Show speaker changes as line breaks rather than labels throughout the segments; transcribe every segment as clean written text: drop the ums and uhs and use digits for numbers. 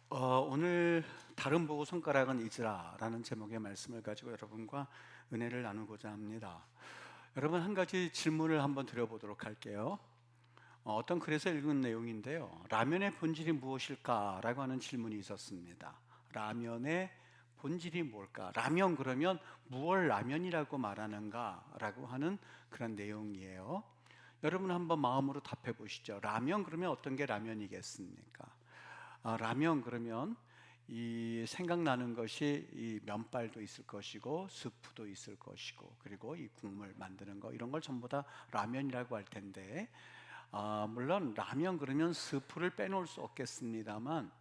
오늘 다른 보고 손가락은 잊으라라는 제목의 말씀을 가지고 여러분과 은혜를 나누고자 합니다. 여러분, 한 가지 질문을 한번 드려보도록 할게요. 어떤 글에서 읽은 내용인데요. 라면의 본질이 무엇일까라고 하는 질문이 있었습니다. 라면의 본질이 뭘까? 라면 그러면 무얼 라면이라고 말하는가라고 하는 그런 내용이에요. 여러분 한번 마음으로 답해 보시죠. 라면 그러면 어떤 게 라면이겠습니까? 라면 그러면 이 생각나는 것이 이 면발도 있을 것이고 스프도 있을 것이고 그리고 이 국물 만드는 거 이런 걸 전부 다 라면이라고 할 텐데, 물론 라면 그러면 스프를 빼놓을 수 없겠습니다만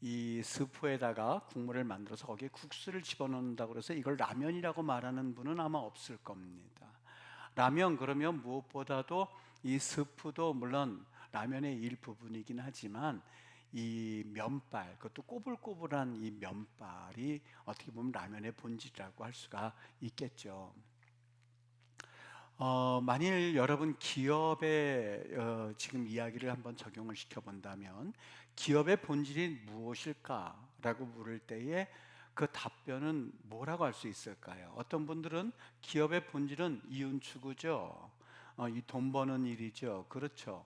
이 스프에다가 국물을 만들어서 거기에 국수를 집어넣는다고 해서 이걸 라면이라고 말하는 분은 아마 없을 겁니다. 라면 그러면 무엇보다도 이 스프도 물론 라면의 일부분이긴 하지만 이 면발, 그것도 꼬불꼬불한 이 면발이 어떻게 보면 라면의 본질이라고 할 수가 있겠죠. 만일 여러분 기업의 지금 이야기를 한번 적용을 시켜본다면 기업의 본질이 무엇일까라고 물을 때에 그 답변은 뭐라고 할 수 있을까요? 어떤 분들은 기업의 본질은 이윤 추구죠. 이 돈 버는 일이죠. 그렇죠.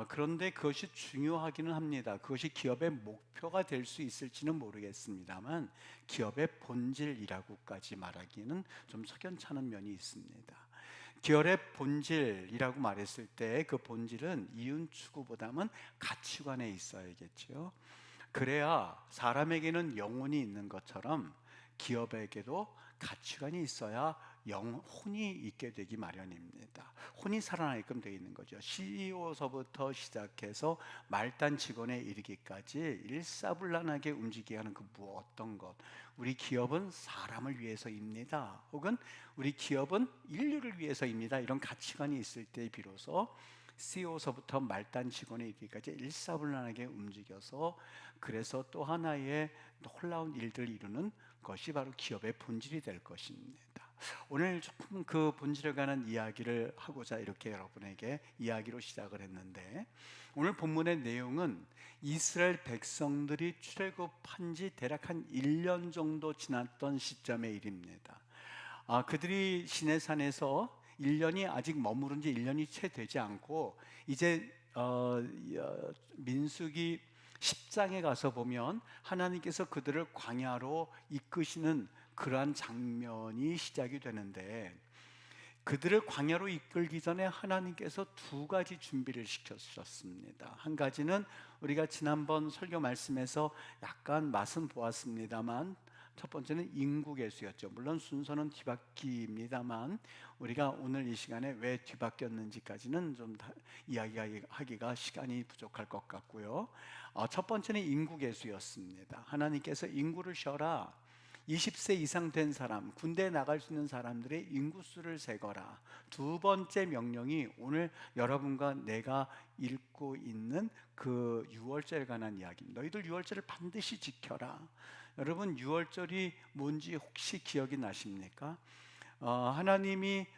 그런데 그것이 중요하기는 합니다. 그것이 기업의 목표가 될 수 있을지는 모르겠습니다만 기업의 본질이라고까지 말하기는 좀 석연찮은 면이 있습니다. 기업의 본질이라고 말했을 때 그 본질은 이윤 추구보다는 가치관에 있어야겠죠. 그래야 사람에게는 영혼이 있는 것처럼 기업에게도 가치관이 있어야 혼이 있게 되기 마련입니다. 혼이 살아나게끔 되어 있는 거죠. CEO서부터 시작해서 말단 직원에 이르기까지 일사불란하게 움직이게 하는 그 어떤 것, 우리 기업은 사람을 위해서입니다, 혹은 우리 기업은 인류를 위해서입니다, 이런 가치관이 있을 때 비로소 CEO서부터 말단 직원에 이르기까지 일사불란하게 움직여서 그래서 또 하나의 놀라운 일들을 이루는 것이 바로 기업의 본질이 될 것입니다. 오늘 조금 그 본질에 관한 이야기를 하고자 이렇게 여러분에게 이야기로 시작을 했는데, 오늘 본문의 내용은 이스라엘 백성들이 출애굽한 지 대략 한 1년 정도 지났던 시점의 일입니다. 그들이 시내산에서 1년이 아직 머무른 지 1년이 채 되지 않고 이제 민수기 10장에 가서 보면 하나님께서 그들을 광야로 이끄시는 그러한 장면이 시작이 되는데, 그들을 광야로 이끌기 전에 하나님께서 두 가지 준비를 시켜주셨습니다. 한 가지는 우리가 지난번 설교 말씀에서 약간 맛은 보았습니다만, 첫 번째는 인구계수였죠. 물론 순서는 뒤바뀝니다만 우리가 오늘 이 시간에 왜 뒤바뀌었는지까지는 좀 이야기하기가 시간이 부족할 것 같고요. 첫 번째는 인구계수였습니다. 하나님께서 인구를 쉬어라, 20세 이상 된 사람, 군대에 나갈 수 있는 사람들의 인구수를 세거라. 두 번째 명령이 오늘 여러분과 내가 읽고 있는 그 유월절에 관한 이야기입니다. 너희들 유월절을 반드시 지켜라. 여러분, 유월절이 뭔지 혹시 기억이 나십니까? 하나님이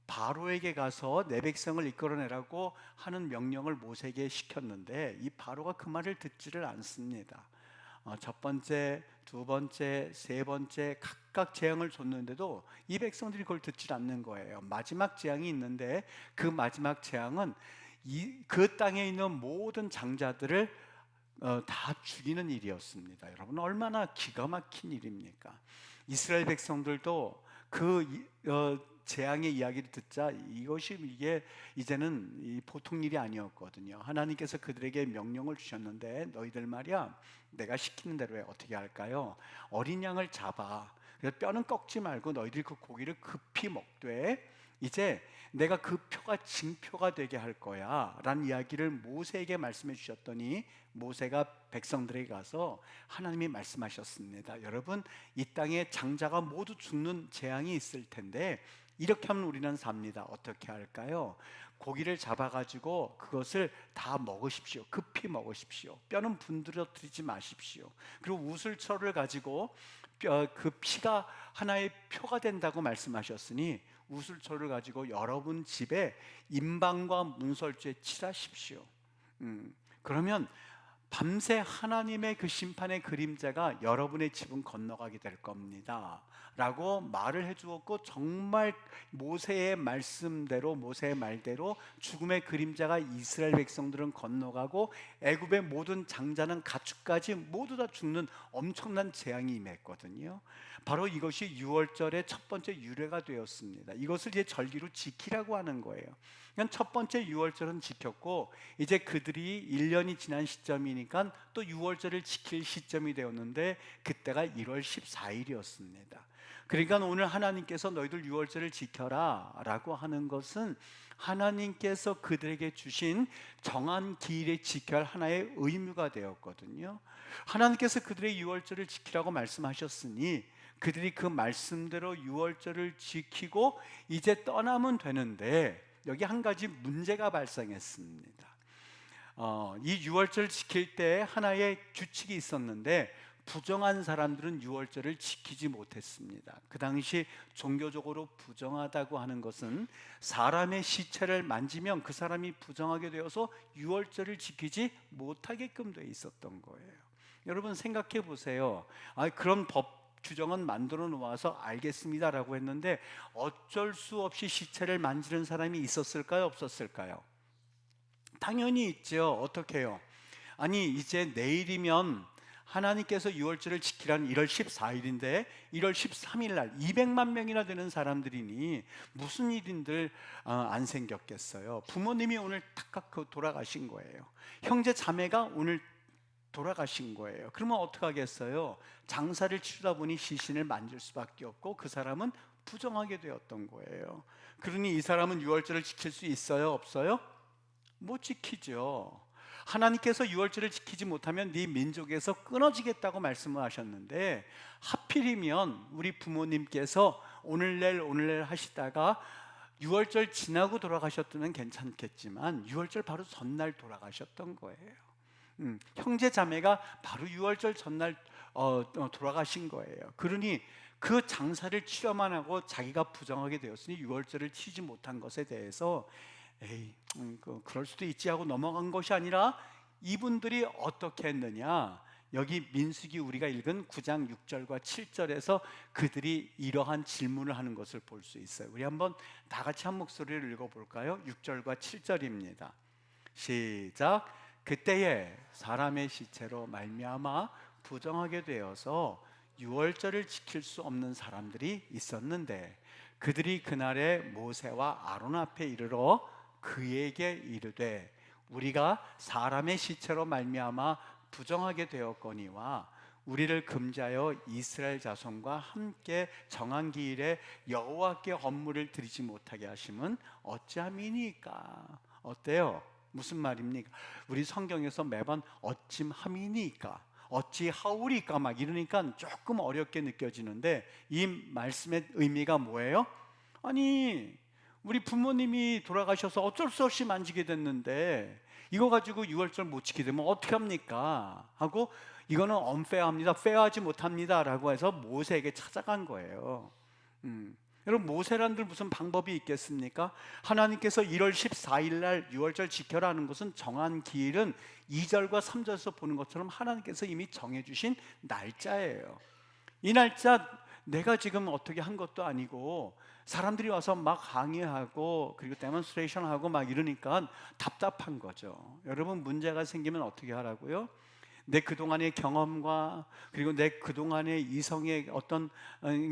바로에게 가서 내 백성을 이끌어내라고 하는 명령을 모세에게 시켰는데 이 바로가 그 말을 듣지를 않습니다. 첫 번째, 두 번째, 세 번째 각각 재앙을 줬는데도 이 백성들이 그걸 듣지 않는 거예요. 마지막 재앙이 있는데 그 마지막 재앙은 그 땅에 있는 모든 장자들을 다 죽이는 일이었습니다. 여러분, 얼마나 기가 막힌 일입니까? 이스라엘 백성들도 그 재앙의 이야기를 듣자 이게 이제는 보통 일이 아니었거든요. 하나님께서 그들에게 명령을 주셨는데 너희들 말이야, 내가 시키는 대로 해. 어떻게 할까요? 어린 양을 잡아. 그래서 뼈는 꺾지 말고 너희들이 그 고기를 급히 먹되 이제 내가 그 표가 징표가 되게 할 거야 라는 이야기를 모세에게 말씀해 주셨더니 모세가 백성들에게 가서 하나님이 말씀하셨습니다. 여러분, 이 땅에 장자가 모두 죽는 재앙이 있을 텐데 이렇게 하면 우리는 삽니다. 어떻게 할까요? 고기를 잡아가지고 그것을 다 먹으십시오. 급히 먹으십시오. 뼈는 분들어뜨리지 마십시오. 그리고 우슬초를 가지고 그 피가 하나의 표가 된다고 말씀하셨으니 우슬초를 가지고 여러분 집에 임방과 문설주에 칠하십시오. 그러면 밤새 하나님의 그 심판의 그림자가 여러분의 집은 건너가게 될 겁니다 라고 말을 해주었고, 정말 모세의 말씀대로, 모세의 말대로 죽음의 그림자가 이스라엘 백성들은 건너가고 애굽의 모든 장자는 가축까지 모두 다 죽는 엄청난 재앙이 임했거든요. 바로 이것이 유월절의 첫 번째 유래가 되었습니다. 이것을 이제 절기로 지키라고 하는 거예요. 그러니까 첫 번째 유월절은 지켰고, 이제 그들이 1년이 지난 시점이니까 또 유월절을 지킬 시점이 되었는데, 그때가 1월 14일이었습니다. 그러니까 오늘 하나님께서 너희들 유월절을 지켜라 라고 하는 것은 하나님께서 그들에게 주신 정한 기일에 지켜야 할 하나의 의무가 되었거든요. 하나님께서 그들의 유월절을 지키라고 말씀하셨으니 그들이 그 말씀대로 유월절을 지키고 이제 떠나면 되는데, 여기 한 가지 문제가 발생했습니다. 이 유월절 지킬 때 하나의 규칙이 있었는데, 부정한 사람들은 유월절을 지키지 못했습니다. 그 당시 종교적으로 부정하다고 하는 것은 사람의 시체를 만지면 그 사람이 부정하게 되어서 유월절을 지키지 못하게끔 돼 있었던 거예요. 여러분 생각해 보세요. 그런 법 규정은 만들어 놓아서 알겠습니다라고 했는데, 어쩔 수 없이 시체를 만지는 사람이 있었을까요, 없었을까요? 당연히 있죠. 어떻게 해요? 이제 내일이면 하나님께서 유월절을 지키라는 1월 14일인데 1월 13일 날 200만 명이나 되는 사람들이니 무슨 일인들 안 생겼겠어요. 부모님이 오늘 탁 돌아가신 거예요. 형제 자매가 오늘 돌아가신 거예요. 그러면 어떡하겠어요? 장사를 치르다 보니 시신을 만질 수밖에 없고 그 사람은 부정하게 되었던 거예요. 그러니 이 사람은 유월절을 지킬 수 있어요, 없어요? 못 지키죠. 하나님께서 유월절을 지키지 못하면 네 민족에서 끊어지겠다고 말씀을 하셨는데, 하필이면 우리 부모님께서 오늘 내일 하시다가 유월절 지나고 돌아가셨다면 괜찮겠지만 유월절 바로 전날 돌아가셨던 거예요. 형제 자매가 바로 유월절 전날 돌아가신 거예요. 그러니 그 장사를 치러만 하고 자기가 부정하게 되었으니 유월절을 치지 못한 것에 대해서 그럴 수도 있지 하고 넘어간 것이 아니라, 이분들이 어떻게 했느냐, 여기 민수기 우리가 읽은 9장 6절과 7절에서 그들이 이러한 질문을 하는 것을 볼 수 있어요. 우리 한번 다 같이 한 목소리를 읽어볼까요? 6절과 7절입니다. 시작. 그때에 사람의 시체로 말미암아 부정하게 되어서 유월절을 지킬 수 없는 사람들이 있었는데, 그들이 그날에 모세와 아론 앞에 이르러 그에게 이르되, 우리가 사람의 시체로 말미암아 부정하게 되었거니와 우리를 금지하여 이스라엘 자손과 함께 정한 기일에 여호와께 헌물을 드리지 못하게 하심은 어찌함이니까. 어때요? 무슨 말입니까? 우리 성경에서 매번 어찌함이니까, 어찌하오리까 막 이러니까 조금 어렵게 느껴지는데, 이 말씀의 의미가 뭐예요? 우리 부모님이 돌아가셔서 어쩔 수 없이 만지게 됐는데 이거 가지고 유월절 못 지키게 되면 어떻게 합니까? 하고, 이거는 unfair합니다, 페어하지 못합니다 라고 해서 모세에게 찾아간 거예요. 여러분, 모세란들 무슨 방법이 있겠습니까? 하나님께서 1월 14일 날 유월절 지켜라는 것은, 정한 기일은 2절과 3절에서 보는 것처럼 하나님께서 이미 정해주신 날짜예요. 이 날짜 내가 지금 어떻게 한 것도 아니고 사람들이 와서 막 항의하고 그리고 데몬스트레이션하고 막 이러니까 답답한 거죠. 여러분, 문제가 생기면 어떻게 하라고요? 내 그동안의 경험과 그리고 내 그동안의 이성의 어떤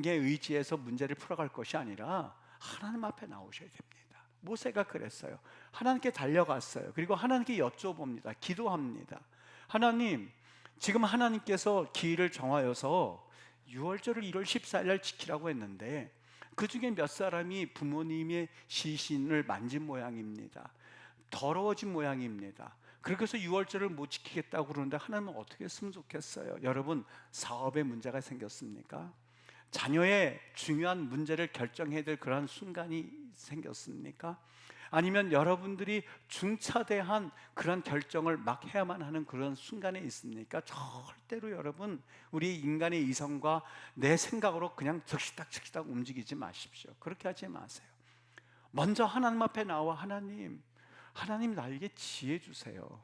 게 의지에서 문제를 풀어갈 것이 아니라 하나님 앞에 나오셔야 됩니다. 모세가 그랬어요. 하나님께 달려갔어요. 그리고 하나님께 여쭤봅니다. 기도합니다. 하나님, 지금 하나님께서 기일을 정하여서 유월절을 1월 14일 날 지키라고 했는데 그 중에 몇 사람이 부모님의 시신을 만진 모양입니다. 더러워진 모양입니다. 그래서 유월절을 못 지키겠다고 그러는데 하나님은 어떻게 했으면 좋겠어요? 여러분, 사업에 문제가 생겼습니까? 자녀의 중요한 문제를 결정해야 될 그런 순간이 생겼습니까? 아니면 여러분들이 중차대한 그런 결정을 막 해야만 하는 그런 순간에 있습니까? 절대로 여러분, 우리 인간의 이성과 내 생각으로 그냥 적시닥 움직이지 마십시오. 그렇게 하지 마세요. 먼저 하나님 앞에 나와 하나님 나에게 지혜 주세요.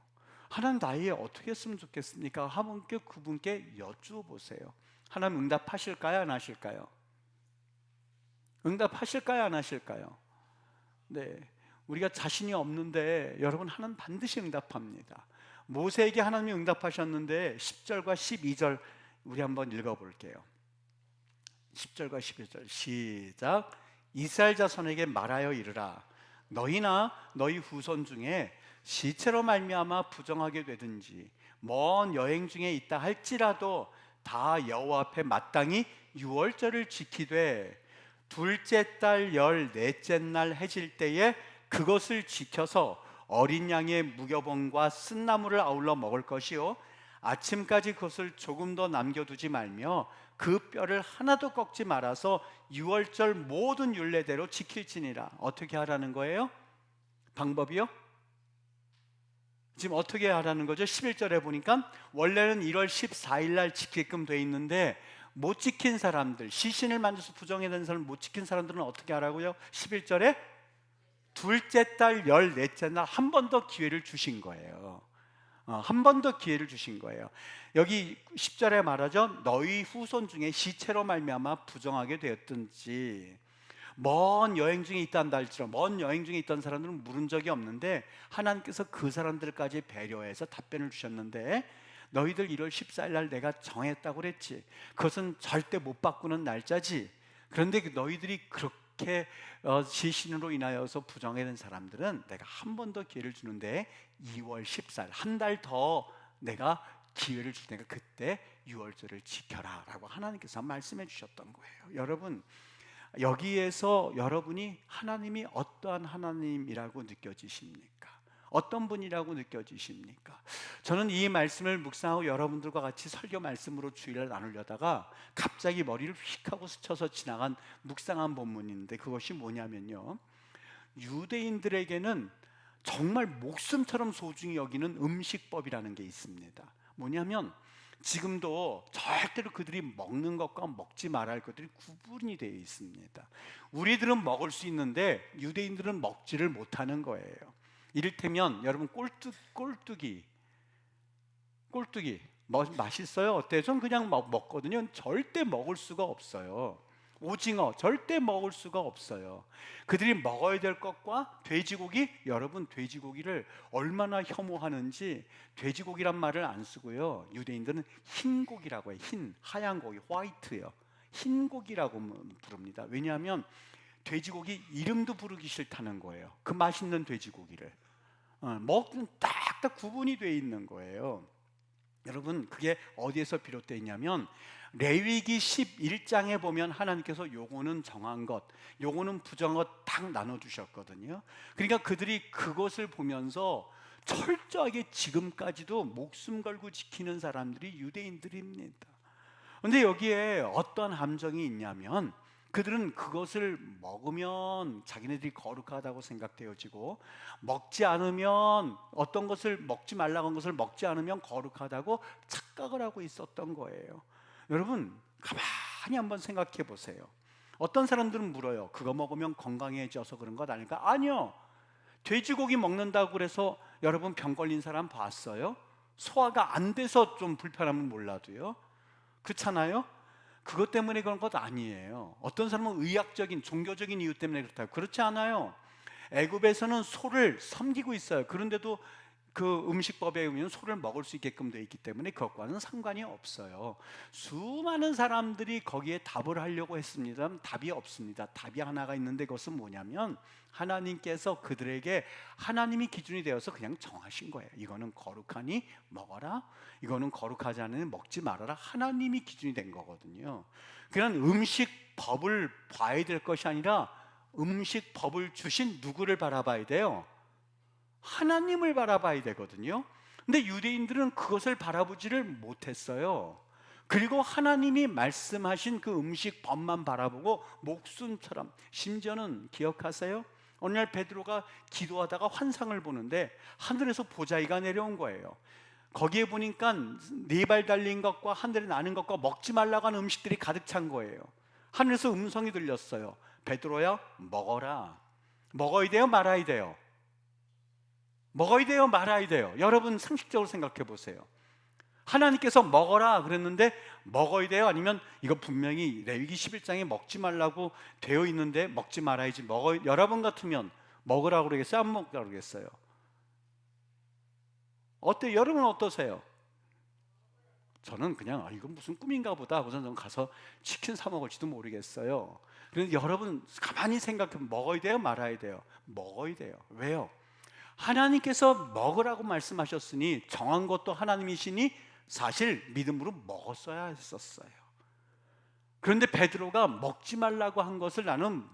하나님 나에게 어떻게 했으면 좋겠습니까? 하나님께 그분께 여쭈어보세요. 하나님 응답하실까요? 안 하실까요? 응답하실까요? 안 하실까요? 네, 우리가 자신이 없는데 여러분, 하나님 반드시 응답합니다. 모세에게 하나님이 응답하셨는데 10절과 12절 우리 한번 읽어볼게요. 10절과 12절 시작. 이스라엘 자손에게 말하여 이르라. 너희나 너희 후손 중에 시체로 말미암아 부정하게 되든지 먼 여행 중에 있다 할지라도 다 여호와 앞에 마땅히 유월절을 지키되 둘째 달 14째 날 해질 때에 그것을 지켜서 어린 양의 무교봉과 쓴나물을 아울러 먹을 것이요 아침까지 그것을 조금 더 남겨두지 말며 그 뼈를 하나도 꺾지 말아서 유월절 모든 율례대로 지킬지니라. 어떻게 하라는 거예요? 방법이요? 지금 어떻게 하라는 거죠? 11절에 보니까 원래는 1월 14일 날 지키게끔 돼 있는데 못 지킨 사람들, 시신을 만져서 부정해낸 사람 못 지킨 사람들은 어떻게 하라고요? 11절에 둘째 달 14째 날 한 번 더 기회를 주신 거예요. 한 번 더 기회를 주신 거예요. 여기 10절에 말하죠. 너희 후손 중에 시체로 말미암아 부정하게 되었든지, 먼 여행 중에 있다는 할지라도 먼 여행 중에 있던 사람들은 물은 적이 없는데 하나님께서 그 사람들까지 배려해서 답변을 주셨는데, 너희들 1월 14일 날 내가 정했다고 그랬지. 그것은 절대 못 바꾸는 날짜지. 그런데 너희들이 그렇게 시신으로 인하여서 부정해낸 사람들은 내가 한 번 더 기회를 주는데 2월 14일 한 달 더 내가 기회를 줄 테니까 그때 6월절을 지켜라 라고 하나님께서 말씀해 주셨던 거예요. 여러분, 여기에서 여러분이 하나님이 어떠한 하나님이라고 느껴지십니까? 어떤 분이라고 느껴지십니까? 저는 이 말씀을 묵상하고 여러분들과 같이 설교 말씀으로 주일을 나누려다가 갑자기 머리를 휙 하고 스쳐서 지나간 묵상한 본문인데, 그것이 뭐냐면요, 유대인들에게는 정말 목숨처럼 소중히 여기는 음식법이라는 게 있습니다. 뭐냐면 지금도 절대로 그들이 먹는 것과 먹지 말아야 할 것들이 구분이 되어 있습니다. 우리들은 먹을 수 있는데 유대인들은 먹지를 못하는 거예요. 이를테면 여러분, 꼴뚜기 맛있어요? 어때요? 전 그냥 먹거든요. 절대 먹을 수가 없어요. 오징어 절대 먹을 수가 없어요. 그들이 먹어야 될 것과 돼지고기, 여러분 돼지고기를 얼마나 혐오하는지 돼지고기란 말을 안 쓰고요, 유대인들은 흰고기라고 해요. 하얀 고기, 화이트요. 흰고기라고 부릅니다. 왜냐하면 돼지고기 이름도 부르기 싫다는 거예요. 그 맛있는 돼지고기를 먹는 딱딱 구분이 되어 있는 거예요. 여러분, 그게 어디에서 비롯되어 있냐면 레위기 11장에 보면 하나님께서 요거는 정한 것, 요거는 부정한 것 딱 나눠주셨거든요. 그러니까 그들이 그것을 보면서 철저하게 지금까지도 목숨 걸고 지키는 사람들이 유대인들입니다. 그런데 여기에 어떤 함정이 있냐면, 그들은 그것을 먹으면 자기네들이 거룩하다고 생각되어지고, 먹지 않으면, 어떤 것을 먹지 말라고 한 것을 먹지 않으면 거룩하다고 착각을 하고 있었던 거예요. 여러분, 가만히 한번 생각해 보세요. 어떤 사람들은 물어요. 그거 먹으면 건강해져서 그런 것 아닐까? 아니요. 돼지고기 먹는다고 그래서 여러분 병 걸린 사람 봤어요? 소화가 안 돼서 좀 불편하면 몰라도요. 그렇잖아요? 그것 때문에 그런 것 아니에요. 어떤 사람은 의학적인, 종교적인 이유 때문에 그렇다고. 그렇지 않아요. 애굽에서는 소를 섬기고 있어요. 그런데도 그 음식법에 의하면 소를 먹을 수 있게끔 되어 있기 때문에 그것과는 상관이 없어요. 수많은 사람들이 거기에 답을 하려고 했습니다. 답이 없습니다. 답이 하나가 있는데, 그것은 뭐냐면 하나님께서 그들에게, 하나님이 기준이 되어서 그냥 정하신 거예요. 이거는 거룩하니 먹어라, 이거는 거룩하지 않으니 먹지 말아라. 하나님이 기준이 된 거거든요. 그냥 음식법을 봐야 될 것이 아니라 음식법을 주신 누구를 바라봐야 돼요? 하나님을 바라봐야 되거든요. 근데 유대인들은 그것을 바라보지를 못했어요. 그리고 하나님이 말씀하신 그 음식법만 바라보고 목숨처럼, 심지어는 기억하세요? 어느 날 베드로가 기도하다가 환상을 보는데 하늘에서 보자기가 내려온 거예요. 거기에 보니까 4발 달린 것과 하늘에 나는 것과 먹지 말라고 하는 음식들이 가득 찬 거예요. 하늘에서 음성이 들렸어요. 베드로야, 먹어라. 먹어야 돼요, 말아야 돼요? 먹어야 돼요, 말아야 돼요? 여러분 상식적으로 생각해 보세요. 하나님께서 먹어라 그랬는데 먹어야 돼요? 아니면 이거 분명히 레위기 11장에 먹지 말라고 되어 있는데 먹지 말아야지, 여러분 같으면 먹으라고 그러겠어요? 안 먹으라고 그러겠어요? 어때요? 여러분 어떠세요? 저는 그냥 이건 무슨 꿈인가 보다 하고서 저는 가서 치킨 사 먹을지도 모르겠어요. 그런데 여러분 가만히 생각해보면 먹어야 돼요, 말아야 돼요? 먹어야 돼요. 왜요? 하나님께서 먹으라고 말씀하셨으니 정한 것도 하나님이시니 사실 믿음으로 먹었어야 했었어요. 그런데 베드로가 먹지 말라고 한 것을 나는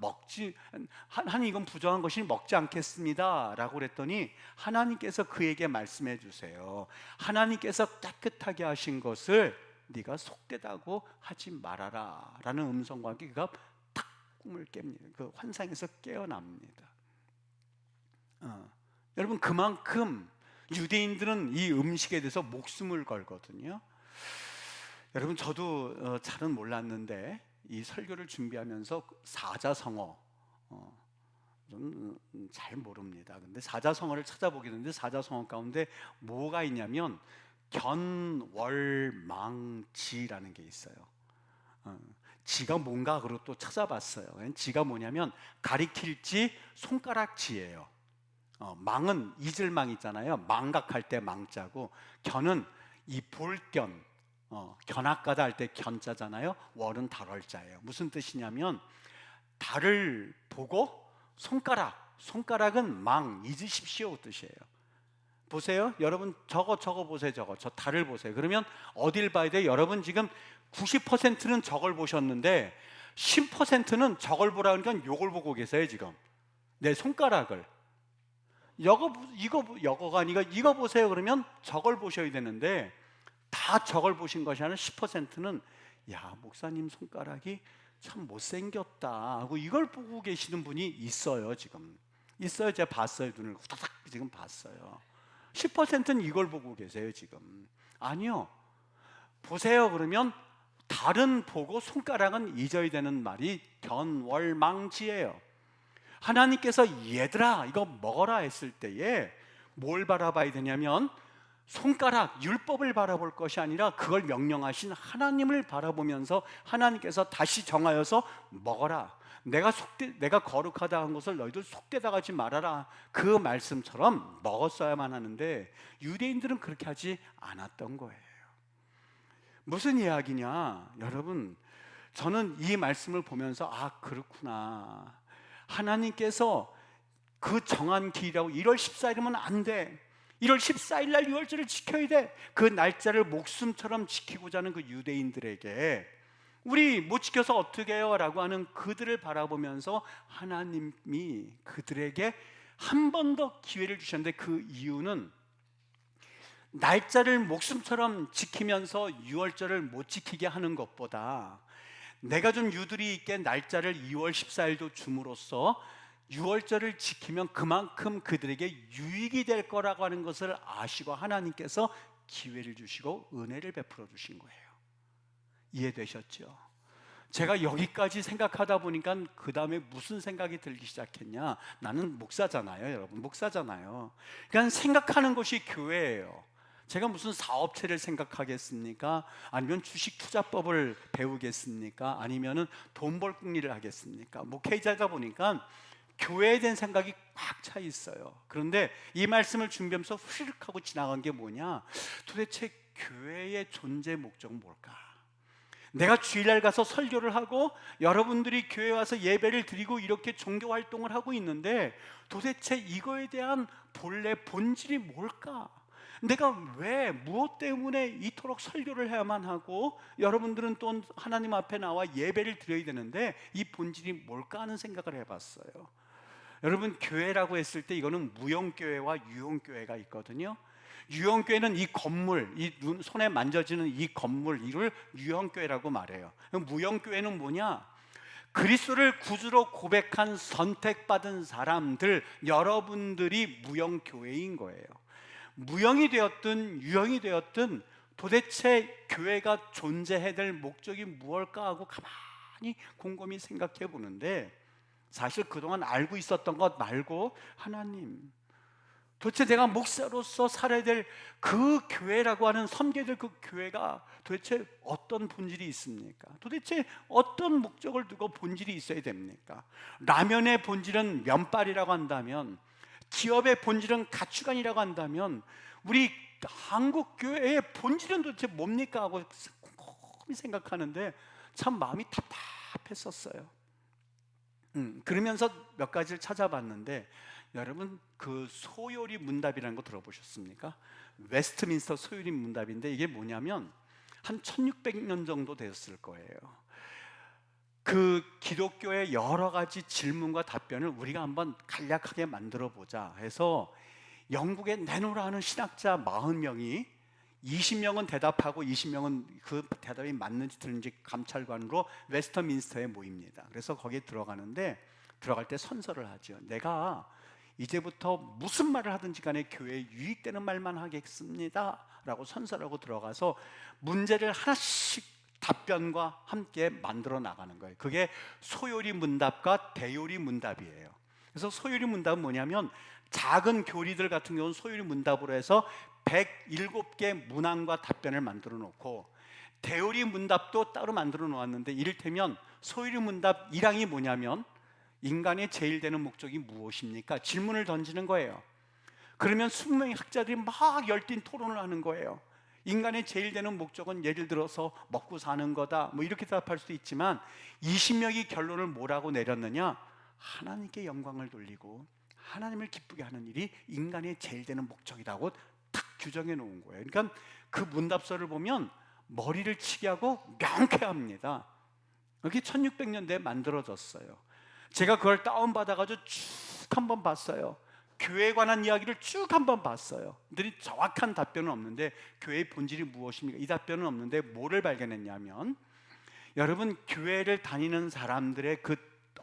하나님 이건 부정한 것이니 먹지 않겠습니다 라고 그랬더니 하나님께서 그에게 말씀해 주세요. 하나님께서 깨끗하게 하신 것을 네가 속되다고 하지 말아라 라는 음성과 함께 그가 탁 꿈을 깹니다. 그 환상에서 깨어납니다. 여러분 그만큼 유대인들은 이 음식에 대해서 목숨을 걸거든요. 여러분 저도 잘은 몰랐는데 이 설교를 준비하면서 사자성어 좀 잘 모릅니다. 근데 사자성어를 찾아보게 됐는데 사자성어 가운데 뭐가 있냐면 견월망지라는 게 있어요. 지가 뭔가 그러고 또 찾아봤어요. 지가 뭐냐면 가리킬지 손가락지예요. 망은 이슬망 있잖아요. 망각할 때 망자고, 견은 이 볼견, 견학가다 할 때 견자잖아요. 월은 달월자예요. 무슨 뜻이냐면 달을 보고 손가락은 망 잊으십시오 뜻이에요. 보세요. 여러분 저거 보세요. 저 달을 보세요. 그러면 어딜 봐야 돼요? 여러분 지금 90%는 저걸 보셨는데 10%는 저걸 보라 그러니까 요걸 보고 계세요. 지금 내 손가락을. 여거가 아니라 이거 보세요 그러면 저걸 보셔야 되는데 다 저걸 보신 것이 아니라 10%는 야 목사님 손가락이 참 못생겼다 하고 이걸 보고 계시는 분이 있어요. 지금 있어요. 제가 봤어요. 눈을 후다닥 지금 봤어요. 10%는 이걸 보고 계세요. 지금 아니요. 보세요 그러면 달은 보고 손가락은 잊어야 되는 말이 견월망지예요. 하나님께서 얘들아 이거 먹어라 했을 때에 뭘 바라봐야 되냐면 손가락, 율법을 바라볼 것이 아니라 그걸 명령하신 하나님을 바라보면서 하나님께서 다시 정하여서 먹어라. 내가 거룩하다 한 것을 너희들 속되다 하지 말아라. 그 말씀처럼 먹었어야만 하는데 유대인들은 그렇게 하지 않았던 거예요. 무슨 이야기냐? 여러분 저는 이 말씀을 보면서 그렇구나. 하나님께서 그 정한 길이라고 1월 14일이면 안 돼. 1월 14일 날 유월절을 지켜야 돼. 그 날짜를 목숨처럼 지키고자 하는 그 유대인들에게 우리 못 지켜서 어떻게 해요? 라고 하는 그들을 바라보면서 하나님이 그들에게 한 번 더 기회를 주셨는데 그 이유는 날짜를 목숨처럼 지키면서 유월절을 못 지키게 하는 것보다 내가 좀 유두리 있게 날짜를 2월 14일도 줌으로써 6월절을 지키면 그만큼 그들에게 유익이 될 거라고 하는 것을 아시고 하나님께서 기회를 주시고 은혜를 베풀어 주신 거예요. 이해되셨죠? 제가 여기까지 생각하다 보니까 그 다음에 무슨 생각이 들기 시작했냐? 나는 목사잖아요. 여러분 목사잖아요. 그냥 생각하는 것이 교회예요. 제가 무슨 사업체를 생각하겠습니까? 아니면 주식투자법을 배우겠습니까? 아니면 돈 벌 궁리를 하겠습니까? 목회자다 보니까 교회에 대한 생각이 꽉 차 있어요. 그런데 이 말씀을 준비하면서 휘륵 하고 지나간 게 뭐냐? 도대체 교회의 존재 목적은 뭘까? 내가 주일날 가서 설교를 하고 여러분들이 교회 와서 예배를 드리고 이렇게 종교 활동을 하고 있는데 도대체 이거에 대한 본래 본질이 뭘까? 내가 왜 무엇 때문에 이토록 설교를 해야만 하고 여러분들은 또 하나님 앞에 나와 예배를 드려야 되는데 이 본질이 뭘까 하는 생각을 해봤어요. 여러분 교회라고 했을 때 이거는 무용교회와 유용교회가 있거든요. 유형교회는 이 건물, 손에 만져지는 이 건물 이를 유형교회라고 말해요. 무형교회는 뭐냐? 그리스도를 구주로 고백한 선택받은 사람들, 여러분들이 무형교회인 거예요. 무형이 되었든 유형이 되었든 도대체 교회가 존재해야 될 목적이 무엇일까 하고 가만히 곰곰이 생각해 보는데 사실 그동안 알고 있었던 것 말고 하나님 도대체 내가 목사로서 살아야 될 그 교회라고 하는 섬겨야 될 그 교회가 도대체 어떤 본질이 있습니까? 도대체 어떤 목적을 두고 본질이 있어야 됩니까? 라면의 본질은 면발이라고 한다면, 기업의 본질은 가축관이라고 한다면, 우리 한국 교회의 본질은 도대체 뭡니까 하고 곰곰이 생각하는데 참 마음이 답답했었어요. 그러면서 몇 가지를 찾아봤는데, 여러분 그 소요리 문답이라는 거 들어보셨습니까? 웨스트민스터 소요리 문답인데, 이게 뭐냐면 한 1600년 정도 되었을 거예요. 그 기독교의 여러 가지 질문과 답변을 우리가 한번 간략하게 만들어 보자 해서 영국의 내노라는 신학자 40명이 20명은 대답하고 20명은 그 대답이 맞는지 틀린지 감찰관으로 웨스터민스터에 모입니다. 그래서 거기에 들어가는데, 들어갈 때 선서를 하죠. 내가 이제부터 무슨 말을 하든지 간에 교회에 유익되는 말만 하겠습니다 라고 선서를 하고 들어가서 문제를 하나씩 답변과 함께 만들어 나가는 거예요. 그게 소요리 문답과 대요리 문답이에요. 그래서 소요리 문답은 뭐냐면, 작은 교리들 같은 경우는 소요리 문답으로 해서 107개 문항과 답변을 만들어 놓고, 대요리 문답도 따로 만들어 놓았는데, 이를테면 소요리 문답 1항이 뭐냐면 인간의 제일 되는 목적이 무엇입니까? 질문을 던지는 거예요. 그러면 20명의 학자들이 막 열띤 토론을 하는 거예요. 인간의 제일 되는 목적은 예를 들어서 먹고 사는 거다, 뭐 이렇게 대답할 수도 있지만 20명이 결론을 뭐라고 내렸느냐? 하나님께 영광을 돌리고 하나님을 기쁘게 하는 일이 인간의 제일 되는 목적이라고 딱 규정해 놓은 거예요. 그러니까 그 문답서를 보면 머리를 치게 하고 명쾌합니다. 이렇게 1600년대에 만들어졌어요. 제가 그걸 다운받아가지고 쭉 한번 봤어요. 교회에 관한 이야기를 쭉 한번 봤어요. 근데 정확한 답변은 없는데, 교회의 본질이 무엇입니까? 이 답변은 없는데 뭐를 발견했냐면, 여러분 교회를 다니는 사람들의 그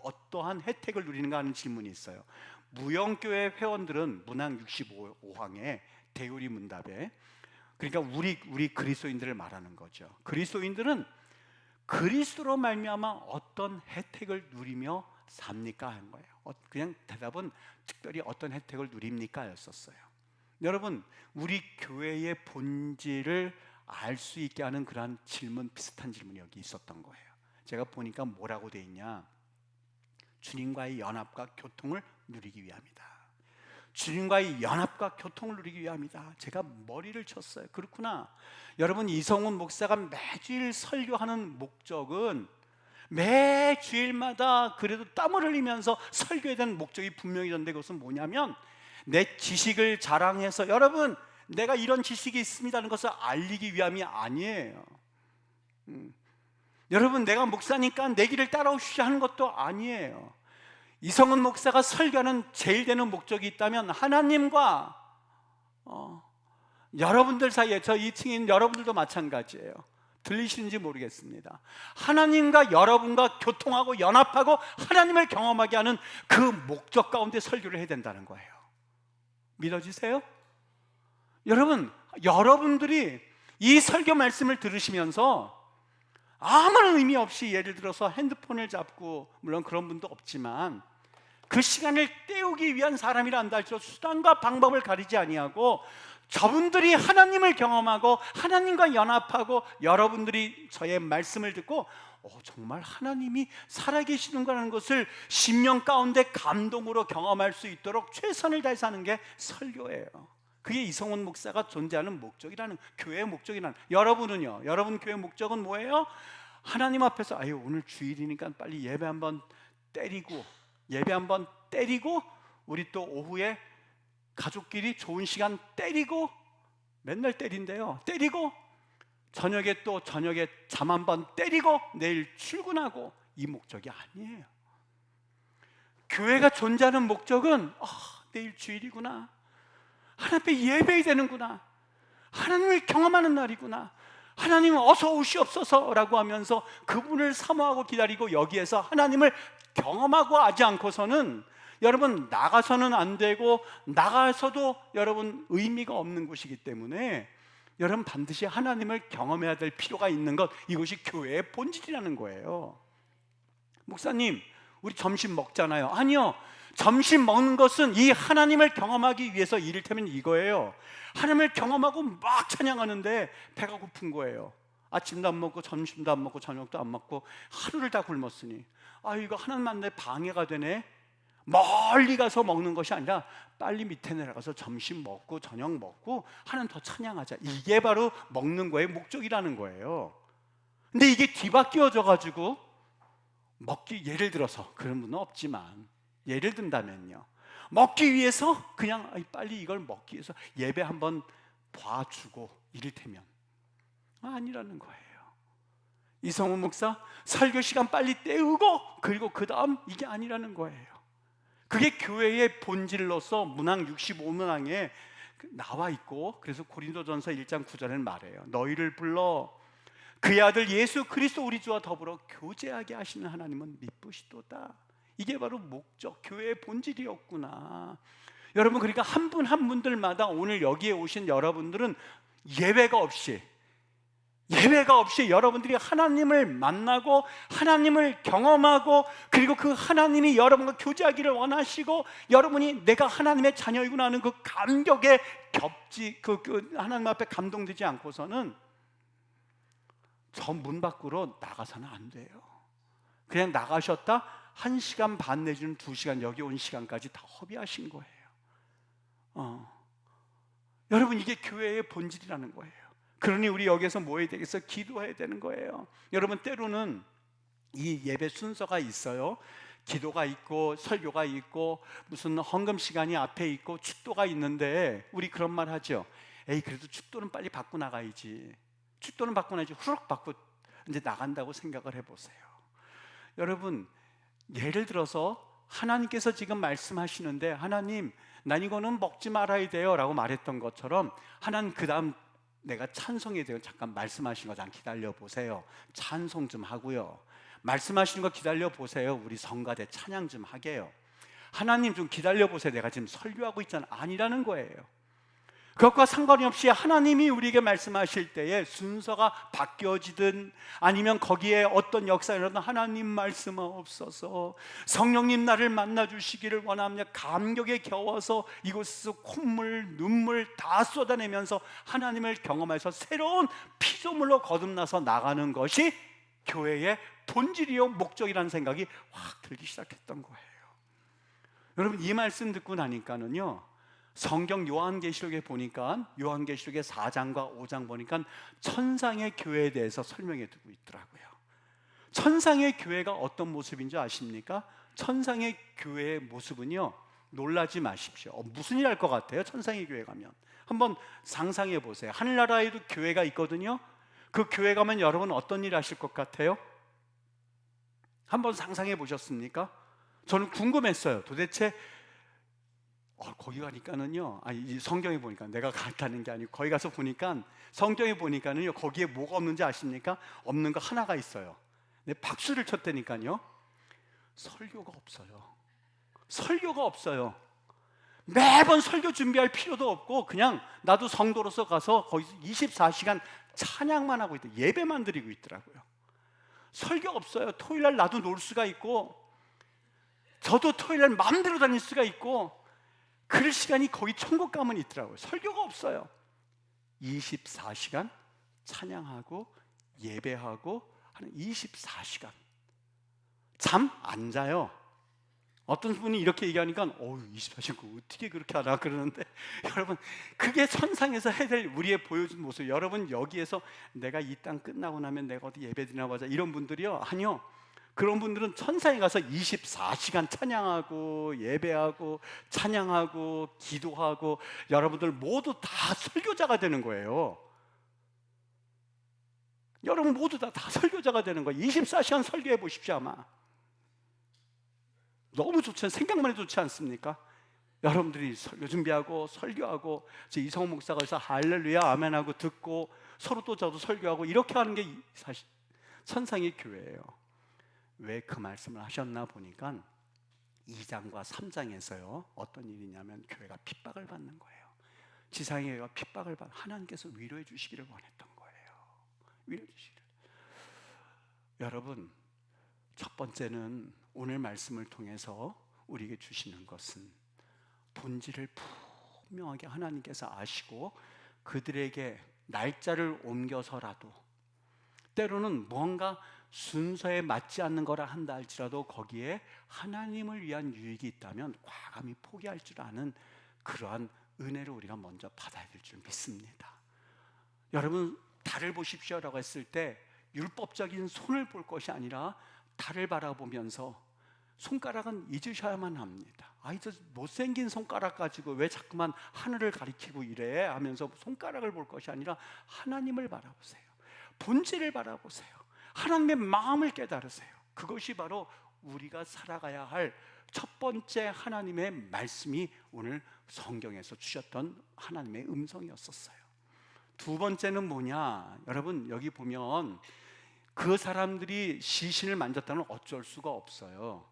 어떠한 혜택을 누리는가 하는 질문이 있어요. 무영교회 회원들은 문항 65항에 대요리 문답에, 그러니까 우리 그리스도인들을 말하는 거죠. 그리스도인들은 그리스도로 말미암아 어떤 혜택을 누리며 삽니까? 한 거예요. 그냥 대답은 특별히 어떤 혜택을 누립니까? 였었어요. 여러분, 우리 교회의 본질을 알 수 있게 하는 그러한 질문, 비슷한 질문이 여기 있었던 거예요. 제가 보니까 뭐라고 돼 있냐? 주님과의 연합과 교통을 누리기 위함이다. 주님과의 연합과 교통을 누리기 위함이다. 제가 머리를 쳤어요. 그렇구나. 여러분, 이성훈 목사가 매주일 설교하는 목적은 매 주일마다 그래도 땀을 흘리면서 설교에 대한 목적이 분명히 있는데, 그것은 뭐냐면 내 지식을 자랑해서 여러분 내가 이런 지식이 있습니다는 것을 알리기 위함이 아니에요. 여러분 내가 목사니까 내 길을 따라오시지 하는 것도 아니에요. 이성훈 목사가 설교하는 제일 되는 목적이 있다면 하나님과 여러분들 사이에, 저 2층에 있는 여러분들도 마찬가지예요. 들리시는지 모르겠습니다. 하나님과 여러분과 교통하고 연합하고 하나님을 경험하게 하는 그 목적 가운데 설교를 해야 된다는 거예요. 믿어지세요? 여러분들이 이 설교 말씀을 들으시면서 아무런 의미 없이 예를 들어서 핸드폰을 잡고, 물론 그런 분도 없지만 그 시간을 때우기 위한 사람이란다 할지라도 수단과 방법을 가리지 아니하고, 저분들이 하나님을 경험하고 하나님과 연합하고 여러분들이 저의 말씀을 듣고 정말 하나님이 살아계시는가라는 것을 심령 가운데 감동으로 경험할 수 있도록 최선을 다해서 하는 게 설교예요. 그게 이성훈 목사가 존재하는 목적이라는, 교회의 목적이라는. 여러분은요? 여러분 교회 목적은 뭐예요? 하나님 앞에서 오늘 주일이니까 빨리 예배 한번 때리고 우리 또 오후에 가족끼리 좋은 시간 때리고, 맨날 때린대요. 때리고 저녁에 잠 한번 때리고 내일 출근하고, 이 목적이 아니에요. 교회가 존재하는 목적은 내일 주일이구나, 하나님 앞에 예배해야 되는구나, 하나님을 경험하는 날이구나, 하나님 어서 오시옵소서라고 하면서 그분을 사모하고 기다리고, 여기에서 하나님을 경험하고 하지 않고서는 여러분 나가서는 안 되고, 나가서도 여러분 의미가 없는 곳이기 때문에 여러분 반드시 하나님을 경험해야 될 필요가 있는 것, 이것이 교회의 본질이라는 거예요. 목사님, 우리 점심 먹잖아요. 아니요, 점심 먹는 것은 이 하나님을 경험하기 위해서, 이를테면 이거예요. 하나님을 경험하고 막 찬양하는데 배가 고픈 거예요. 아침도 안 먹고 점심도 안 먹고 저녁도 안 먹고 하루를 다 굶었으니, 이거 하나님한테 방해가 되네. 멀리 가서 먹는 것이 아니라 빨리 밑에 내려가서 점심 먹고 저녁 먹고 하나님 더 찬양하자. 이게 바로 먹는 거의 목적이라는 거예요. 근데 이게 뒤바뀌어져 가지고 예를 들어서, 그런 분은 없지만 예를 든다면요, 먹기 위해서 그냥 빨리 이걸 먹기 위해서 예배 한번 봐주고, 이를테면 아니라는 거예요. 이성훈 목사 설교 시간 빨리 때우고 그리고 그 다음, 이게 아니라는 거예요. 그게 교회의 본질로서 문항 65문항에 나와 있고, 그래서 고린도전서 1장 9절에는 말해요. 너희를 불러 그의 아들 예수 그리스도 우리 주와 더불어 교제하게 하시는 하나님은 미쁘시도다. 이게 바로 목적, 교회의 본질이었구나. 여러분, 그러니까 한 분 한 분들마다 오늘 여기에 오신 여러분들은 예외가 없이 여러분들이 하나님을 만나고 하나님을 경험하고, 그리고 그 하나님이 여러분과 교제하기를 원하시고, 여러분이 내가 하나님의 자녀이구나 하는 그 감격에 하나님 앞에 감동되지 않고서는 저 문 밖으로 나가서는 안 돼요. 그냥 나가셨다 1시간 반 내지는 2시간, 여기 온 시간까지 다 허비하신 거예요. 여러분, 이게 교회의 본질이라는 거예요. 그러니 우리 여기에서 뭐 해야 되겠어? 기도해야 되는 거예요. 여러분, 때로는 이 예배 순서가 있어요. 기도가 있고 설교가 있고 무슨 헌금 시간이 앞에 있고 축도가 있는데, 우리 그런 말 하죠. 그래도 축도는 빨리 받고 나가야지. 축도는 받고 나야지. 후룩 받고 이제 나간다고 생각을 해보세요. 여러분, 예를 들어서 하나님께서 지금 말씀하시는데, 하나님, 난 이거는 먹지 말아야 돼요 라고 말했던 것처럼, 하나님 그 다음 내가 찬송해야 돼요. 잠깐 말씀하신 거 잠깐 기다려 보세요. 찬송 좀 하고요. 말씀하시는 거 기다려 보세요. 우리 성가대 찬양 좀 하게요. 하나님 좀 기다려 보세요. 내가 지금 설교하고 있잖아. 아니라는 거예요. 그것과 상관이 없이 하나님이 우리에게 말씀하실 때에 순서가 바뀌어지든 아니면 거기에 어떤 역사가 일어나든, 하나님 말씀하옵소서, 성령님 나를 만나주시기를 원합니다. 감격에 겨워서 이곳에서 콧물 눈물 다 쏟아내면서 하나님을 경험해서 새로운 피조물로 거듭나서 나가는 것이 교회의 본질이요 목적이라는 생각이 확 들기 시작했던 거예요. 여러분, 이 말씀 듣고 나니까는요, 성경 요한계시록에 보니까, 요한계시록의 4장과 5장 보니까 천상의 교회에 대해서 설명해 두고 있더라고요. 천상의 교회가 어떤 모습인지 아십니까? 천상의 교회의 모습은요, 놀라지 마십시오. 무슨 일 할 것 같아요? 천상의 교회 가면 한번 상상해 보세요. 하늘나라에도 교회가 있거든요. 그 교회 가면 여러분 어떤 일 하실 것 같아요? 한번 상상해 보셨습니까? 저는 궁금했어요. 도대체 거기 가니까는요, 이 성경에 보니까, 내가 갔다는 게 아니고 거기 가서 보니까 성경에 보니까는요, 거기에 뭐가 없는지 아십니까? 없는 거 하나가 있어요. 근데 박수를 쳤다니까요. 설교가 없어요. 설교가 없어요. 매번 설교 준비할 필요도 없고, 그냥 나도 성도로서 가서 거기서 24시간 찬양만 하고 있다, 예배만 드리고 있더라고요. 설교 없어요. 토요일날 나도 놀 수가 있고, 저도 토요일날 마음대로 다닐 수가 있고, 그럴 시간이 거의 천국 가면 있더라고요. 설교가 없어요. 24시간 찬양하고 예배하고 하는 24시간. 잠 안 자요. 어떤 분이 이렇게 얘기하니까 24시간 어떻게 그렇게 하나 그러는데, 여러분, 그게 천상에서 해야 될 우리의 보여준 모습. 여러분, 여기에서 내가 이 땅 끝나고 나면 내가 어디 예배 드리나 보자, 이런 분들이요, 아니요. 그런 분들은 천상에 가서 24시간 찬양하고 예배하고 찬양하고 기도하고, 여러분들 모두 다 설교자가 되는 거예요. 여러분 모두 다 설교자가 되는 거예요. 24시간 설교해 보십시오. 아마 너무 좋지, 생각만 해도 좋지 않습니까? 여러분들이 설교 준비하고 설교하고, 이성호 목사가 해서 할렐루야 아멘하고 듣고, 서로 또 저도 설교하고, 이렇게 하는 게 사실 천상의 교회예요. 왜 그 말씀을 하셨나 보니까 2장과 3장에서요 어떤 일이냐면, 교회가 핍박을 받는 거예요. 지상의 교회가 핍박을 받아 하나님께서 위로해 주시기를 원했던 거예요. 위로해 주시기를. 여러분, 첫 번째는 오늘 말씀을 통해서 우리에게 주시는 것은 본질을 분명하게 하나님께서 아시고 그들에게 날짜를 옮겨서라도, 때로는 무언가 순서에 맞지 않는 거라 한다 할지라도 거기에 하나님을 위한 유익이 있다면 과감히 포기할 줄 아는 그러한 은혜를 우리가 먼저 받아야 될 줄 믿습니다. 여러분, 달을 보십시오라고 했을 때 율법적인 손을 볼 것이 아니라 달을 바라보면서 손가락은 잊으셔야만 합니다. 저 못생긴 손가락 가지고 왜 자꾸만 하늘을 가리키고 이래 하면서 손가락을 볼 것이 아니라 하나님을 바라보세요. 본질을 바라보세요. 하나님의 마음을 깨달으세요. 그것이 바로 우리가 살아가야 할 첫 번째 하나님의 말씀이 오늘 성경에서 주셨던 하나님의 음성이었었어요. 두 번째는 뭐냐? 여러분, 여기 보면 그 사람들이 시신을 만졌다는 어쩔 수가 없어요.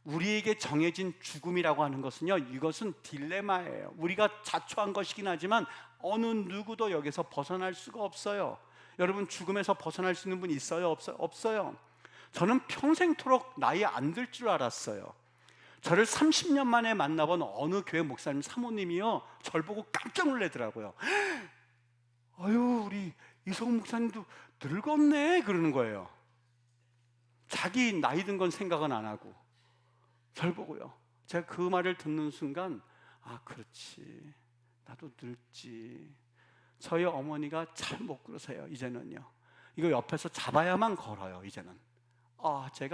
우리에게 정해진 죽음이라고 하는 것은요, 이것은 딜레마예요. 우리가 자초한 것이긴 하지만 어느 누구도 여기서 벗어날 수가 없어요. 여러분, 죽음에서 벗어날 수 있는 분 있어요? 없어요. 저는 평생토록 나이 안 들 줄 알았어요. 저를 30년 만에 만나본 어느 교회 목사님 사모님이요, 절 보고 깜짝 놀라더라고요. 우리 이성 목사님도 늙었네 그러는 거예요. 자기 나이 든 건 생각은 안 하고 절 보고요. 제가 그 말을 듣는 순간 그렇지, 나도 늙지. 저희 어머니가 잘 못 걸으세요. 이제는요, 이거 옆에서 잡아야만 걸어요. 이제는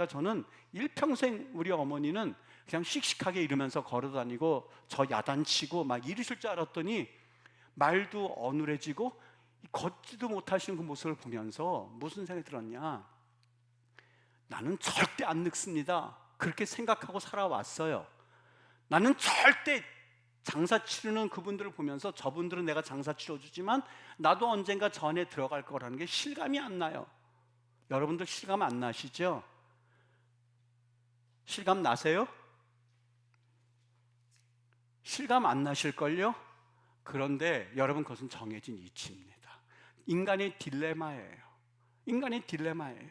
저는 일평생 우리 어머니는 그냥 씩씩하게 이러면서 걸어다니고 저 야단치고 막 이러실 줄 알았더니 말도 어눌해지고 걷지도 못하시는 그 모습을 보면서 무슨 생각이 들었냐? 나는 절대 안 늙습니다. 그렇게 생각하고 살아왔어요. 나는 절대, 장사 치르는 그분들을 보면서 저분들은 내가 장사 치러주지만 나도 언젠가 전에 들어갈 거라는 게 실감이 안 나요. 여러분들 실감 안 나시죠? 실감 나세요? 실감 안 나실걸요? 그런데 여러분, 그것은 정해진 이치입니다. 인간의 딜레마예요. 인간의 딜레마예요.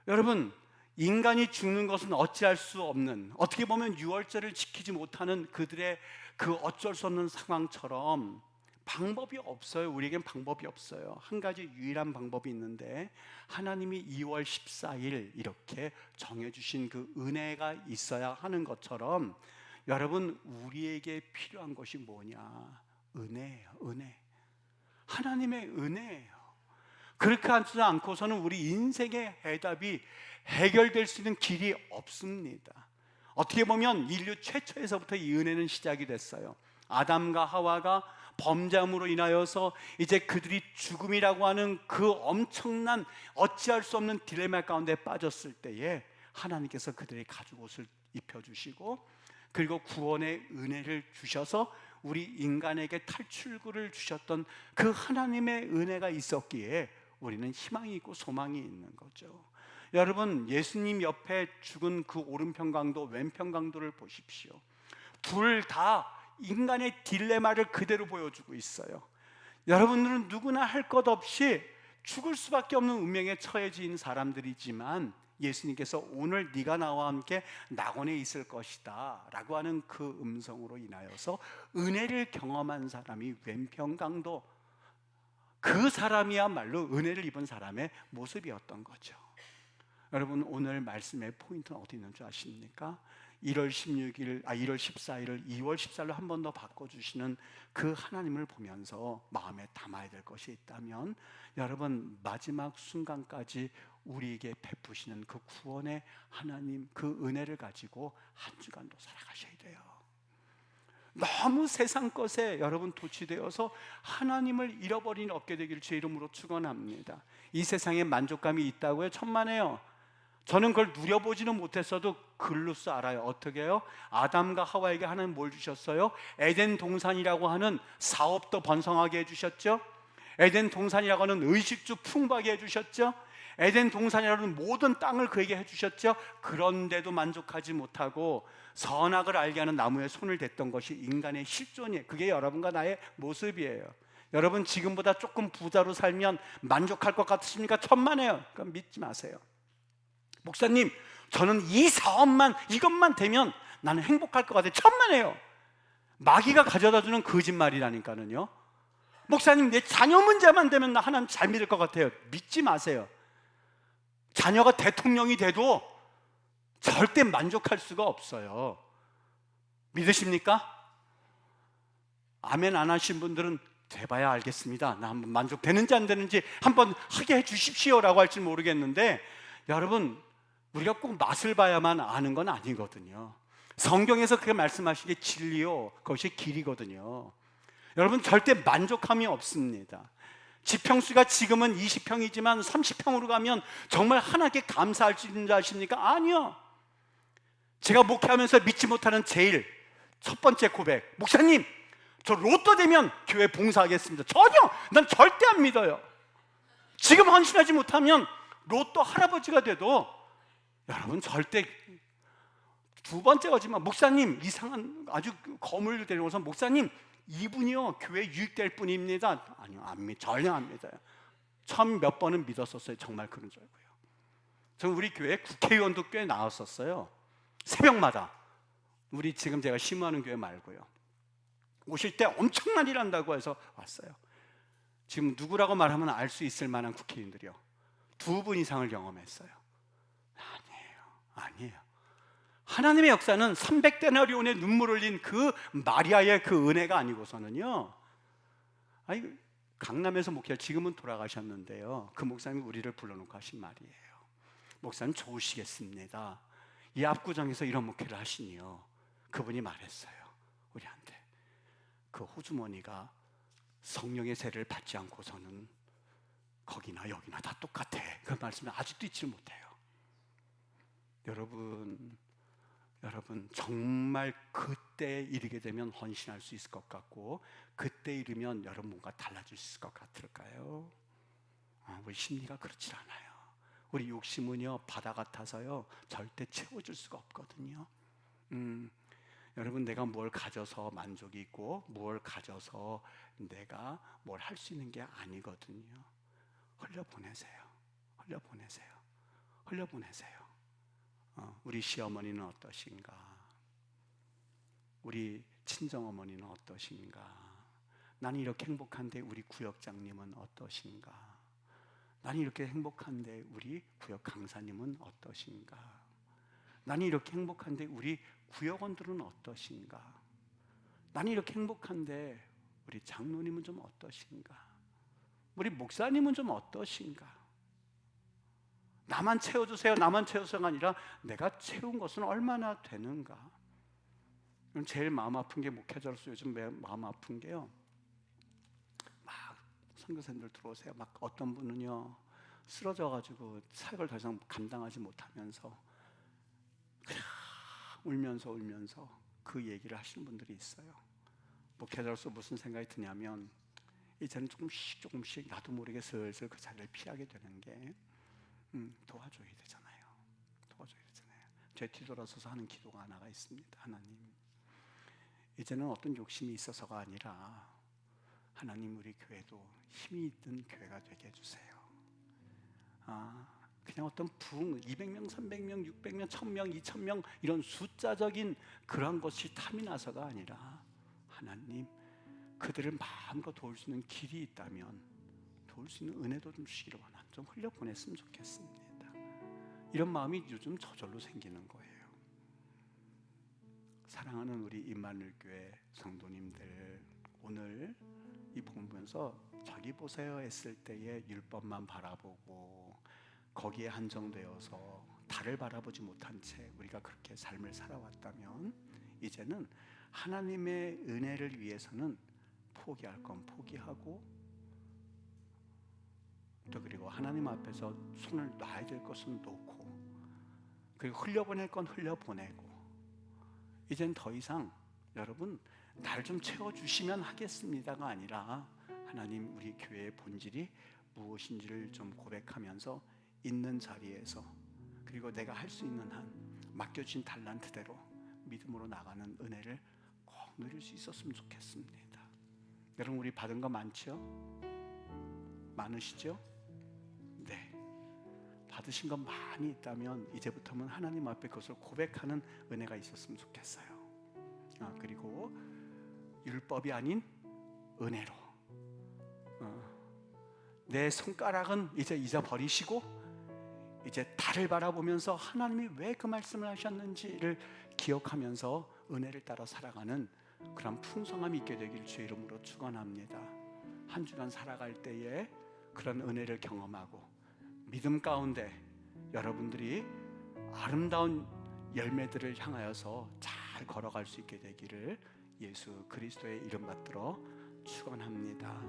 여러분, 인간이 죽는 것은 어찌할 수 없는, 어떻게 보면 유월절을 지키지 못하는 그들의 그 어쩔 수 없는 상황처럼 방법이 없어요. 우리에겐 방법이 없어요. 한 가지 유일한 방법이 있는데, 하나님이 2월 14일 이렇게 정해주신 그 은혜가 있어야 하는 것처럼 여러분, 우리에게 필요한 것이 뭐냐? 은혜예요. 은혜. 하나님의 은혜예요. 그렇게 하지 않고서는 우리 인생의 해답이 해결될 수 있는 길이 없습니다. 어떻게 보면 인류 최초에서부터 이 은혜는 시작이 됐어요. 아담과 하와가 범죄함으로 인하여서 이제 그들이 죽음이라고 하는 그 엄청난 어찌할 수 없는 딜레마 가운데 빠졌을 때에 하나님께서 그들의 가죽옷을 입혀주시고, 그리고 구원의 은혜를 주셔서 우리 인간에게 탈출구를 주셨던 그 하나님의 은혜가 있었기에 우리는 희망이 있고 소망이 있는 거죠. 여러분, 예수님 옆에 죽은 그 오른편 강도, 왼편 강도를 보십시오. 둘 다 인간의 딜레마를 그대로 보여주고 있어요. 여러분들은 누구나 할 것 없이 죽을 수밖에 없는 운명에 처해진 사람들이지만 예수님께서 오늘 네가 나와 함께 낙원에 있을 것이다 라고 하는 그 음성으로 인하여서 은혜를 경험한 사람이 왼편 강도, 그 사람이야말로 은혜를 입은 사람의 모습이었던 거죠. 여러분, 오늘 말씀의 포인트는 어디 있는 줄 아십니까? 1월 14일을 2월 14일로 한 번 더 바꿔주시는 그 하나님을 보면서 마음에 담아야 될 것이 있다면, 여러분, 마지막 순간까지 우리에게 베푸시는 그 구원의 하나님, 그 은혜를 가지고 한 주간도 살아가셔야 돼요. 너무 세상 것에 여러분 도취되어서 하나님을 잃어버린 없게 되기를 제 이름으로 축원합니다. 이 세상에 만족감이 있다고요? 천만에요. 저는 그걸 누려보지는 못했어도 글로써 알아요. 어떻게 해요? 아담과 하와에게 하나님 뭘 주셨어요? 에덴 동산이라고 하는 사업도 번성하게 해주셨죠. 에덴 동산이라고 하는 의식주 풍부하게 해주셨죠. 에덴 동산이라는 모든 땅을 그에게 해주셨죠. 그런데도 만족하지 못하고 선악을 알게 하는 나무에 손을 댔던 것이 인간의 실존이에요. 그게 여러분과 나의 모습이에요. 여러분, 지금보다 조금 부자로 살면 만족할 것 같으십니까? 천만에요. 그럼 믿지 마세요. 목사님, 저는 이 사업만, 이것만 되면 나는 행복할 것 같아요. 천만에요. 마귀가 가져다주는 거짓말이라니까는요. 목사님, 내 자녀 문제만 되면 나 하나님 잘 믿을 것 같아요. 믿지 마세요. 자녀가 대통령이 돼도 절대 만족할 수가 없어요. 믿으십니까? 아멘 안 하신 분들은 돼봐야 알겠습니다. 나 한번 만족되는지 안 되는지 한번 하게 해주십시오라고 할지 모르겠는데, 여러분, 우리가 꼭 맛을 봐야만 아는 건 아니거든요. 성경에서 그렇게 말씀하신 게 진리요, 그것이 길이거든요. 여러분, 절대 만족함이 없습니다. 지평수가 지금은 20평이지만 30평으로 가면 정말 하나님께 감사할 수 있는 줄 아십니까? 아니요. 제가 목회하면서 믿지 못하는 제일 첫 번째 고백, 목사님, 저 로또 되면 교회 봉사하겠습니다. 전혀! 난 절대 안 믿어요. 지금 헌신하지 못하면 로또 할아버지가 돼도 여러분 절대. 두 번째 거지만, 목사님, 이상한 아주 거물을 데려오서 목사님, 이분이요 교회 유익될 분입니다. 아니요, 전혀 안 믿어요. 처음 몇 번은 믿었었어요. 정말 그런 줄 알고요. 저는 우리 교회 국회의원도 꽤 나왔었어요. 새벽마다. 우리 지금 제가 심호하는 교회 말고요. 오실 때 엄청난 일 한다고 해서 왔어요. 지금 누구라고 말하면 알 수 있을 만한 국회의원들이요, 2분 이상을 경험했어요. 아니에요. 하나님의 역사는 300데나리온의 눈물 흘린 그 마리아의 그 은혜가 아니고서는요. 아니, 강남에서 목회할, 지금은 돌아가셨는데요, 그 목사님이 우리를 불러놓고 하신 말이에요. 목사님 좋으시겠습니다. 이 압구정에서 이런 목회를 하시니요. 그분이 말했어요, 우리한테. 그 호주머니가 성령의 세례를 받지 않고서는 거기나 여기나 다 똑같아. 그 말씀을 아직도 잊지 못해요. 여러분 정말 그때 이르게 되면 헌신할 수 있을 것 같고, 그때 이르면 여러분 뭔가 달라질 수 있을 것 같을까요? 우리 심리가 그렇지 않아요. 우리 욕심은요 바다 같아서요 절대 채워줄 수가 없거든요. 여러분, 내가 뭘 가져서 만족이 있고 뭘 가져서 내가 뭘 할 수 있는 게 아니거든요. 흘려보내세요. 우리 시어머니는 어떠신가? 우리 친정어머니는 어떠신가? 나는 이렇게 행복한데 우리 구역장님은 어떠신가? 나는 이렇게 행복한데 우리 구역 강사님은 어떠신가? 나는 이렇게 행복한데 우리 구역원들은 어떠신가? 나는 이렇게 행복한데 우리 장로님은 좀 어떠신가? 우리 목사님은 좀 어떠신가? 나만 채워주세요, 나만 채워주세요가 아니라 내가 채운 것은 얼마나 되는가? 제일 마음 아픈 게, 목회자로서 요즘 마음 아픈 게요, 막 선교사님들 들어오세요. 막 어떤 분은요 쓰러져가지고 사역을 더 이상 감당하지 못하면서 울면서 그 얘기를 하시는 분들이 있어요. 목회자로서 무슨 생각이 드냐면, 이제는 조금씩 나도 모르게 슬슬 그 자리를 피하게 되는 게, 도와줘야 되잖아요. 제 뒤돌아서서 하는 기도가 하나가 있습니다. 하나님, 이제는 어떤 욕심이 있어서가 아니라, 하나님, 우리 교회도 힘이 있는 교회가 되게 해주세요. 그냥 어떤 200명, 300명, 600명, 1000명, 2000명 이런 숫자적인 그런 것이 탐이 나서가 아니라, 하나님, 그들을 마음껏 도울 수 있는 길이 있다면 도울 수 있는 은혜도 좀 주시기를 원합니다. 좀 흘려보냈으면 좋겠습니다. 이런 마음이 요즘 저절로 생기는 거예요. 사랑하는 우리 임마누엘 교회 성도님들, 오늘 이 복음 보면서 저기 보세요 했을 때의 율법만 바라보고 거기에 한정되어서 달을 바라보지 못한 채 우리가 그렇게 삶을 살아왔다면, 이제는 하나님의 은혜를 위해서는 포기할 건 포기하고, 또 그리고 하나님 앞에서 손을 놔야 될 것은 놓고, 그리고 흘려보낼 건 흘려보내고, 이젠 더 이상 여러분 날 좀 채워주시면 하겠습니다가 아니라, 하나님, 우리 교회의 본질이 무엇인지를 좀 고백하면서 있는 자리에서, 그리고 내가 할 수 있는 한 맡겨진 달란트대로 믿음으로 나가는 은혜를 꼭 누릴 수 있었으면 좋겠습니다. 여러분, 우리 받은 거 많죠? 많으시죠? 네, 받으신 것 많이 있다면 이제부터는 하나님 앞에 그것을 고백하는 은혜가 있었으면 좋겠어요. 그리고 율법이 아닌 은혜로 내 손가락은 이제 잊어버리시고 이제 달을 바라보면서 하나님이 왜 그 말씀을 하셨는지를 기억하면서 은혜를 따라 살아가는 그런 풍성함이 있게 되길 주의 이름으로 축원합니다. 한 주간 살아갈 때에 그런 은혜를 경험하고 믿음 가운데 여러분들이 아름다운 열매들을 향하여서 잘 걸어갈 수 있게 되기를 예수 그리스도의 이름 받들어 축원합니다.